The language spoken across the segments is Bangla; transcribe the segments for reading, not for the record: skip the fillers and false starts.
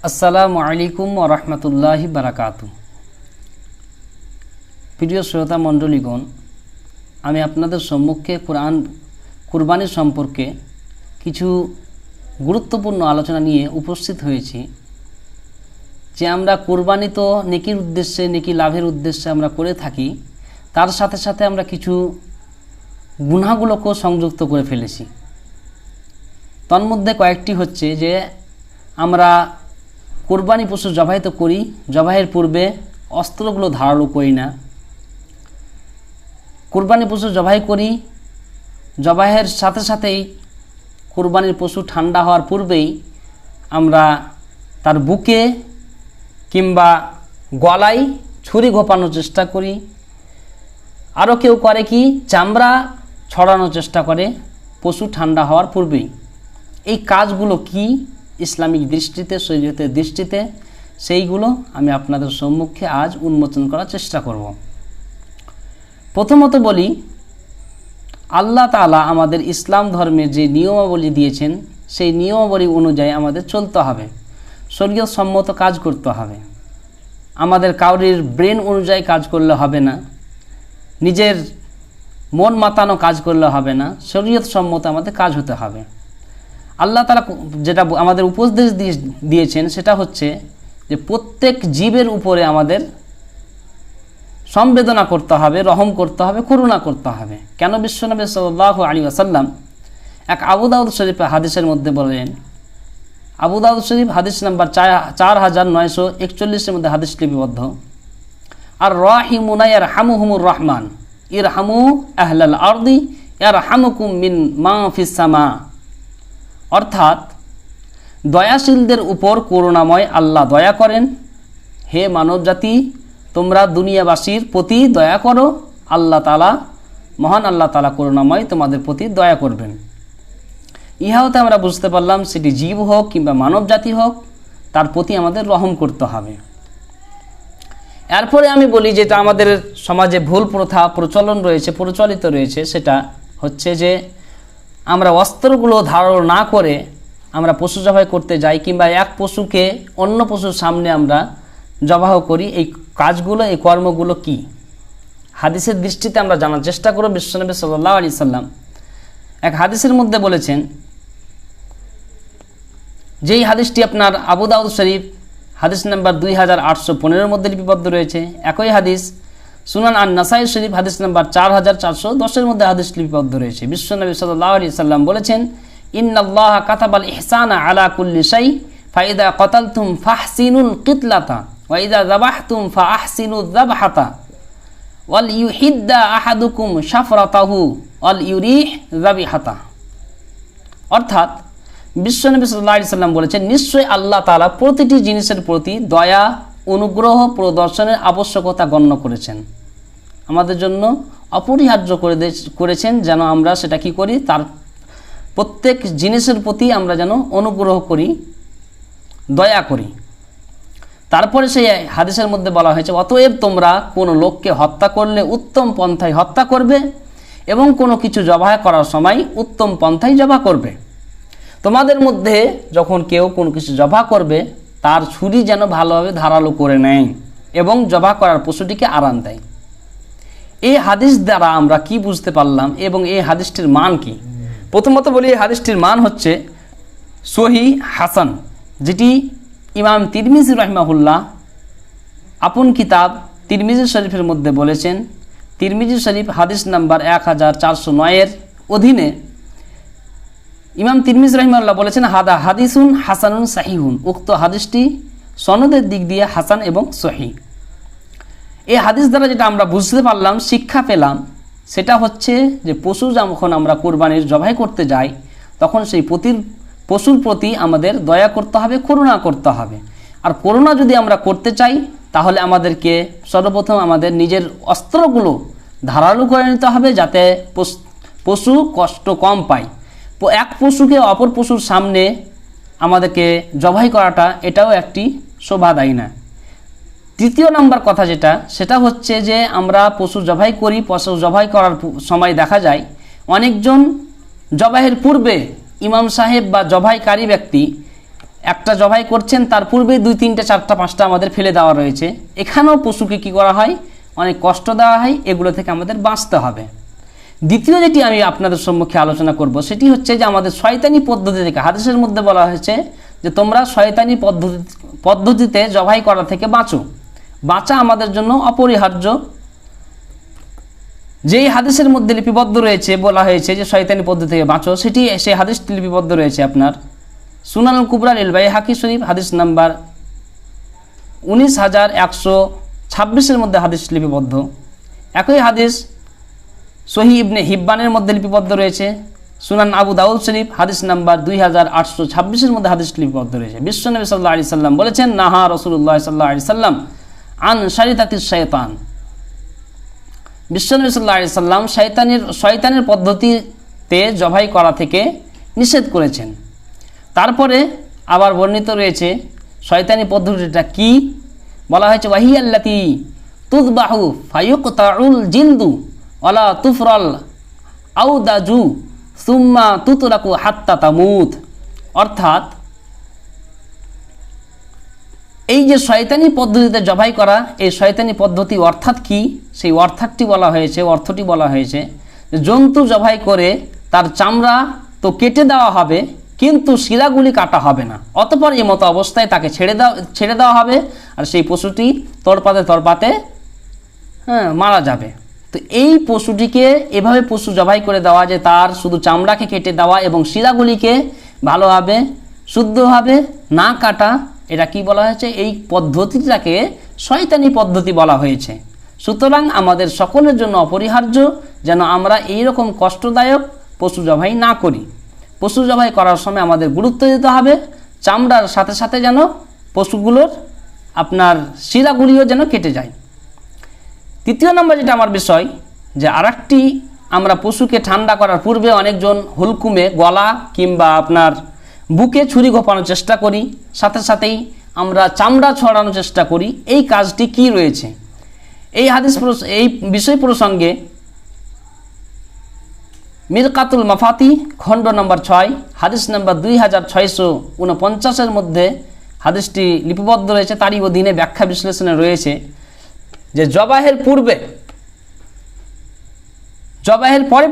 আসসালামু আলাইকুম ওয়া রাহমাতুল্লাহি ওয়া বারাকাতুহু। প্রিয় শ্রোতা মণ্ডলীগণ, আমি আপনাদের সম্মুখে কুরবানি সম্পর্কে কিছু গুরুত্বপূর্ণ আলোচনা নিয়ে উপস্থিত হয়েছি। যে আমরা কুরবানি তো নেকির উদ্দেশ্যে, নেকি লাভের উদ্দেশ্যে আমরা করে থাকি, তার সাথে সাথে আমরা কিছু গুনাহগুলোকেও সংযুক্ত করে ফেলেছি। তন্মধ্যে কয়েকটি হচ্ছে যে আমরা কুরবানি পশু জবাই তো করি, জবাইয়ের পূর্বে অস্ত্রগুলো ধারালো করি না। কুরবানি পশু জবাই করি, জবাইয়ের সাথে সাথেই কুরবানির পশু ঠান্ডা হওয়ার পূর্বেই আমরা তার বুকে কিংবা গলায় ছুরি ঘোপানোর চেষ্টা করি। আরও কেউ করে কি, চামড়া ছড়ানোর চেষ্টা করে পশু ঠান্ডা হওয়ার পূর্বেই। এই কাজগুলো কি ইসলামিক দৃষ্টিতে, শরীয়তের দৃষ্টিতে, সেইগুলো আমি আপনাদের সম্মুখে আজ উন্মোচন করার চেষ্টা করব। প্রথমত বলি, আল্লাহ তাআলা আমাদের ইসলাম ধর্মে যে নিয়মাবলী দিয়েছেন, সেই নিয়মাবলী অনুযায়ী আমাদের চলতে হবে, শরীয়ত সম্মত কাজ করতে হবে। আমাদের কাউরির ব্রেন অনুযায়ী কাজ করলে হবে না, নিজের মন মাতানো কাজ করলে হবে না, শরীয়ত সম্মত আমাদের কাজ হতে হবে। আল্লাহ তাআলা যেটা আমাদের উপদেশ দিয়েছেন সেটা হচ্ছে যে প্রত্যেক জীবের উপরে আমাদের সংবেদনা করতে হবে, রহম করতে হবে, করুণা করতে হবে। কেন বিশ্বনবী সাল্লাল্লাহু আলাইহি ওয়াসাল্লাম এক আবু দাউদ শরীফ হাদিসের মধ্যে বলেন, আবু দাউদ শরীফ হাদিস নাম্বার 4941 মধ্যে হাদিস লিপিবদ্ধ, আর রাহিমুনা ইয়ারহামুহুমুর রহমান ইরহামু আহলাল আরদি ইয়ারহামুকুম মিন মা ফিস সামা। অর্থাৎ দয়াশীলদের উপর করুণাময় আল্লাহ দয়া করেন। হে মানব জাতি, তোমরা দুনিয়াবাসীর প্রতি দয়া করো, আল্লাহ তাআলা, মহান আল্লাহ তাআলা করুণাময় তোমাদের প্রতি দয়া করবেন। ইহাতে আমরা বুঝতে পারলাম সেটি জীব হোক কিংবা মানব জাতি হোক, তার প্রতি আমাদের রহম করতে হবে। এরপরে আমি বলি, যেটা আমাদের সমাজে ভুল প্রথা প্রচলিত রয়েছে, সেটা হচ্ছে যে আমরা অস্ত্রগুলো ধারণ না করে আমরা পশু জবাই করতে যাই, কিংবা এক পশুকে অন্য পশুর সামনে আমরা জবাহ করি। এই কাজগুলো, এই কর্মগুলো কি হাদিসের দৃষ্টিতে আমরা জানার চেষ্টা করব। বিশ্বনবী সাল্লাল্লাহু আলাইহি সাল্লাম এক হাদিসের মধ্যে বলেছেন, যেই হাদিসটি আপনার আবু দাউদ শরীফ হাদিস নাম্বার 2815 মধ্যে লিপিবদ্ধ রয়েছে। একই হাদিস সুনান আন নাসাই শরীফ হাদিস নাম্বার 4410 মধ্যে হাদিস লিপিবদ্ধ রয়েছে। বিশ্বনবী সাল্লাল্লাহু আলাইহি সাল্লাম বলেছেন, ইন্নাল্লাহা কাতাবাল ইহসানা আলা কুল্লি শাই ফাইদা কাতালতুম ফাহসিনুল কিতলাতা ওয়া ইযা যাবাহতুম ফাহসিনুয যাবহাতা ওয়াল ইউহিদ্দা আহাদুকুম শাফরাতাহু ওয়াল ইউরিহ যাবিহাতা। অর্থাৎ বিশ্বনবী সাল্লাল্লাহু আলাইহি সাল্লাম বলেছেন, নিশ্চয়ই আল্লাহ তাআলা প্রতিটি জিনিসের প্রতি দয়া, অনুগ্রহ প্রদর্শনের আবশ্যকতা গণ্য করেছেন। আমাদের জন্য অপরিহার্য করেছেন যেন আমরা সেটা কি করি, তার প্রত্যেক জিনিসের প্রতি আমরা যেন অনুগ্রহ করি, দয়া করি। তারপরে সেই হাদিসের মধ্যে বলা হয়েছে, অতএব তোমরা কোনো লোককে হত্যা করলে উত্তম পন্থায় হত্যা করবে এবং কোনো কিছু জবাহ করার সময় উত্তম পন্থায় জবাহ করবে। তোমাদের মধ্যে যখন কেউ কোনো কিছু জবাহ করবে, তার ছুরি যেন ভালোভাবে ধারালো করে নেয় এবং জবাহ করার পশুটিকে আরাম দেয়। এই হাদিস দ্বারা আমরা কি বুঝতে পারলাম এবং এই হাদিসটির মান কি? প্রথমত বলি, এই হাদিসটির মান হচ্ছে সহিহ হাসান, যেটি ইমাম তিরমিজি রাহিমাহুল্লাহ আপন কিতাব তিরমিজি শরীফের মধ্যে বলেছেন। তিরমিজি শরীফ হাদিস নাম্বার 1409 অধীনে ইমাম তিরমিজি রাহিমাহুল্লাহ বলেছেন, হাদা হাদিসুন হাসানুন সাহিহুন। উক্ত হাদিসটি সনদের দিক দিয়ে হাসান এবং সহিহ। এই হাদিস দ্বারা যেটা আমরা বুঝতে পারলাম, শিক্ষা পেলাম, সেটা হচ্ছে যে পশু যখন আমরা কুরবানির জবাই করতে যাই, তখন সেই পশুর প্রতি আমাদের দয়া করতে হবে, করুণা করতে হবে। আর করুণা যদি আমরা করতে চাই, তাহলে আমাদেরকে সর্বপ্রথম আমাদের নিজের অস্ত্রগুলো ধারালো করে নিতে হবে, যাতে পশু কষ্ট কম পায়। এক পশুকে অপর পশুর সামনে আমাদেরকে জবাই করাটা, এটাও একটি শোভা দেয় না। তৃতীয় নম্বর কথা সেটা হচ্ছে যে আমরা পশু জবাই করি, পশু জবাই করার সময় দেখা যায় অনেকজন জবাইয়ের পূর্বে ইমাম সাহেব বা জবাইকারী ব্যক্তি একটা জবাই করছেন, তার পূর্বে 2, 3, 4, 5টা আমাদের ফেলে দেওয়া রয়েছে। এখানেও পশুকে কি করা হয়, অনেক কষ্ট দেওয়া হয়। এগুলো থেকে আমাদের বাঁচতে হবে। দ্বিতীয় যেটি আমি আপনাদের সম্মুখে আলোচনা করব সেটি হচ্ছে যে আমাদের শয়তানি পদ্ধতি থেকে, হাদিসের মধ্যে বলা হয়েছে যে তোমরা শয়তানি পদ্ধতিতে জবাই করা থেকে বাঁচো। বাঁচা আমাদের জন্য অপরিহার্য। যেই হাদিসের মধ্যে লিপিবদ্ধ রয়েছে, বলা হয়েছে যে শয়তানি পদ্ধতি থেকে বাঁচো, সেই হাদিসটি লিপিবদ্ধ রয়েছে আপনার সুনান আল কুবরা লিল বাইহাকি শরীফ, হাদিস নাম্বার 19126 মধ্যে হাদিস লিপিবদ্ধ। একই হাদিস সহিহ ইবনে হিব্বানের মধ্যে লিপিবদ্ধ রয়েছে। সুনান আবু দাউদ শরীফ, হাদিস নাম্বার 2826 মধ্যে হাদিস লিপিবদ্ধ রয়েছে। বিশ্বনবী সাল্লাল্লাহু আলাইহি সাল্লাম বলেছেন, নাহা রাসূলুল্লাহ সাল্লাল্লাহু আলাইহি সাল্লাম আন শারিতাতিশ শায়তান। বিশ্বনবী সাল্লাল্লাহু আলাইহি সাল্লাম শয়তানের পদ্ধতিতে জবাই করা থেকে নিষেধ করেছেন। তারপরে আবার বর্ণিত রয়েছে শয়তানি পদ্ধতিটা কি, বলা হয়েছে ওয়াহিয়াল্লাতি তুযবাহু ফায়ুকতাউল জিলদু ওয়ালা তুফরাল আউদাজু সুম্মা তুতরাকু হাত্তা তামুত। অর্থাৎ এই যে শয়তানি পদ্ধতিতে জবাই করা, এই শয়তানি পদ্ধতি অর্থাৎ কি, সেই অর্থটি বলা হয়েছে জন্তু জবাই করে তার চামড়া তো কেটে দেওয়া হবে, কিন্তু শিরাগুলি কাটা হবে না। অতঃপর এই মতো অবস্থায় তাকে ছেড়ে দেওয়া হবে, আর সেই পশুটি তড়পাতে মারা যাবে। তো এই পশুটিকে এভাবে পশু জবাই করে দেওয়া, যে তার শুধু চামড়াকে কেটে দেওয়া এবং শিরাগুলিকে ভালোভাবে শুদ্ধভাবে না কাটা, এটা কি বলা হয়েছে, এই পদ্ধতিটাকে শয়তানি পদ্ধতি বলা হয়েছে। সুতরাং আমাদের সকলের জন্য অপরিহার্য যেন আমরা এই রকম কষ্টদায়ক পশু জবাই না করি। পশু জবাই করার সময় আমাদের গুরুত্ব দিতে হবে চামড়ার সাথে সাথে যেন পশুগুলোর আপনার শিরাগুলিও যেন কেটে যায়। তৃতীয় নম্বর যেটা আমার বিষয়, যে আরেকটি, আমরা পশুকে ঠান্ডা করার পূর্বে অনেকজন হুলকুমে গলা কিংবা আপনার বুকে ছুরি ঘোপানোর চেষ্টা করি, সাথে সাথেই আমরা চামড়া ছড়ানোর চেষ্টা করি। এই কাজটি কি রয়েছে, এই বিষয় প্রসঙ্গে মিরকাতুল মাফাতি খণ্ড নম্বর 6 হাদিস নম্বর 2649 মধ্যে হাদিসটি লিপিবদ্ধ রয়েছে। তারই অধীনে ব্যাখ্যা বিশ্লেষণে রয়েছে যে জবাহের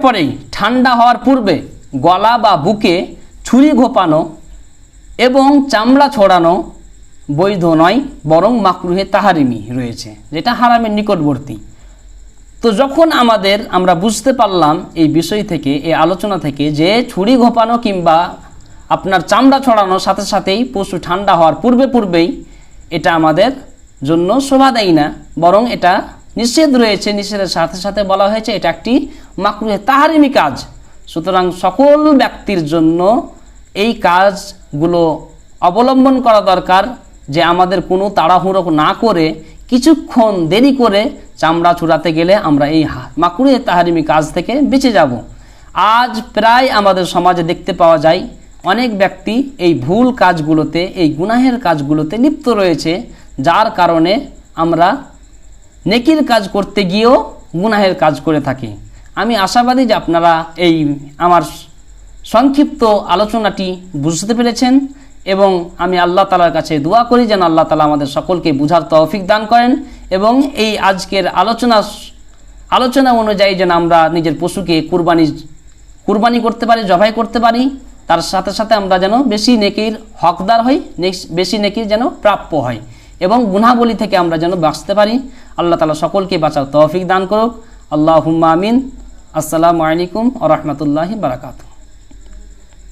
পরেই ঠান্ডা হওয়ার পূর্বে গলা বা বুকে ছুরি ঘোপানো এবং চামড়া ছড়ানো বৈধ নয়, বরং মাকরুহে তাহারিমি রয়েছে, যেটা হারামের নিকটবর্তী। তো যখন আমরা বুঝতে পারলাম এই বিষয় থেকে, এই আলোচনা থেকে, যে ছুরি ঘোপানো কিংবা আপনার চামড়া ছড়ানোর সাথে সাথেই পশু ঠান্ডা হওয়ার পূর্বেই এটা আমাদের জন্য শোভা দেয় না, বরং এটা নিষেধ রয়েছে। নিষেধের সাথে সাথে বলা হয়েছে এটা একটি মাকরুহে তাহারিমি কাজ। সুতরাং সকল ব্যক্তির জন্য এই কাজগুলো অবলম্বন করা দরকার, যে আমাদের কোনো তাড়াহুড়ো না করে কিছুক্ষণ দেরি করে চামড়া ছুড়াতে গেলে আমরা এই মাকরুহে তাহারিমি কাজ থেকে বেঁচে যাব। আজ প্রায় আমাদের সমাজে দেখতে পাওয়া যায় অনেক ব্যক্তি এই ভুল কাজগুলোতে, এই গুনাহের কাজগুলোতে লিপ্ত রয়েছে, যার কারণে আমরা নেকির কাজ করতে গিয়েও গুনাহের কাজ করে থাকি। আমি আশাবাদী যে আপনারা এই আমার সংক্ষিপ্ত আলোচনাটি বুঝতে পেরেছেন, এবং আমি আল্লাহ তাআলার কাছে দোয়া করি যেন আল্লাহ তাআলা আমাদের সকলকে বুঝার তৌফিক দান করেন, এবং এই আজকের আলোচনা অনুযায়ী যেন আমরা নিজের পশুকে কুরবানি করতে পারি, জবাই করতে পারি, তার সাথে সাথে আমরা যেন বেশি নেকির হকদার হই, বেশি নেকির যেন প্রাপ্য হয়, এবং গুনাহবলি থেকে আমরা যেন বাঁচতে পারি। আল্লাহ তাআলা সকলকে বাঁচার তৌফিক দান করুক। আল্লাহুম্মা আমিন। আসসালামু আলাইকুম ওয়া রাহমাতুল্লাহি ওয়া বারাকাতুহু।